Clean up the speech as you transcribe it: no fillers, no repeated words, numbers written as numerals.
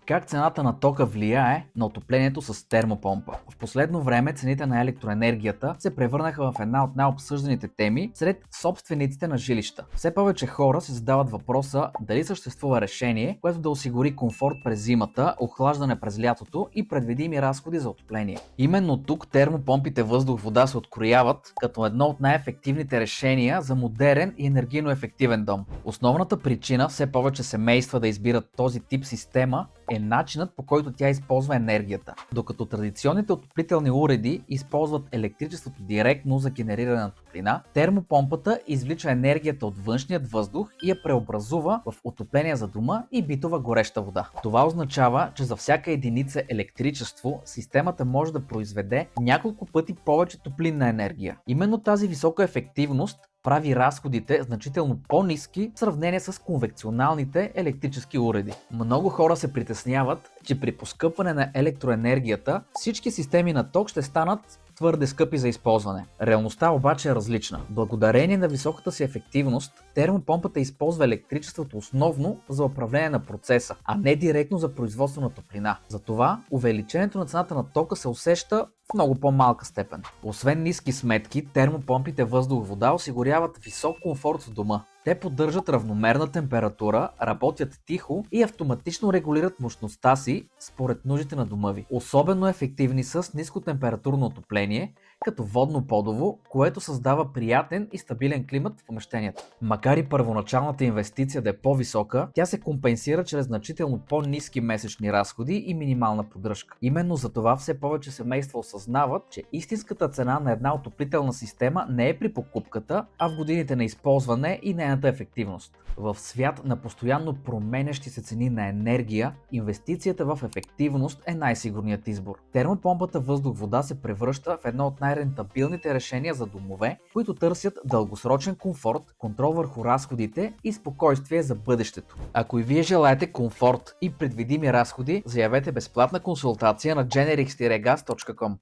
Как цената на тока влияе на отоплението с термопомпа? В последно време цените на електроенергията се превърнаха в една от най-обсъжданите теми сред собствениците на жилища. Все повече хора се задават въпроса дали съществува решение, което да осигури комфорт през зимата, охлаждане през лятото и предвидими разходи за отопление. Именно тук термопомпите въздух-вода се открояват като едно от най-ефективните решения за модерен и енергийно ефективен дом. Основната причина все повече семейства да избират този тип система е начинът, по който тя използва енергията. Докато традиционните отоплителни уреди използват електричеството директно за генериране на топлина, термопомпата извлича енергията от външният въздух и я преобразува в отопление за дома и битова гореща вода. Това означава, че за всяка единица електричество системата може да произведе няколко пъти повече топлинна енергия. Именно тази висока ефективност прави разходите значително по-ниски в сравнение с конвенционалните електрически уреди. Много хора се притесняват, че при поскъпване на електроенергията всички системи на ток ще станат твърде скъпи за използване. Реалността обаче е различна. Благодарение на високата си ефективност, термопомпата използва електричеството основно за управление на процеса, а не директно за производство на топлина. Затова увеличението на цената на тока се усеща в много по-малка степен. Освен ниски сметки, термопомпите въздух-вода осигуряват висок комфорт в дома. Те поддържат равномерна температура, работят тихо и автоматично регулират мощността си според нуждите на дома ви. Особено ефективни са с нискотемпературно отопление, като водно-подово, което създава приятен и стабилен климат в помещението. Макар и първоначалната инвестиция да е по-висока, тя се компенсира чрез значително по-ниски месечни разходи и минимална поддръжка. Именно за това все повече семейства осъзнават, че истинската цена на една отоплителна система не е при покупката, а в годините на използване и нейната ефективност. В свят на постоянно променящи се цени на енергия, инвестицията в ефективност е най-сигурният избор. Термопомпата въздух-вода се превръща в едно от най-рентабилните решения за домове, които търсят дългосрочен комфорт, контрол върху разходите и спокойствие за бъдещето. Ако и вие желаете комфорт и предвидими разходи, заявете безплатна консултация на generix-gas.com.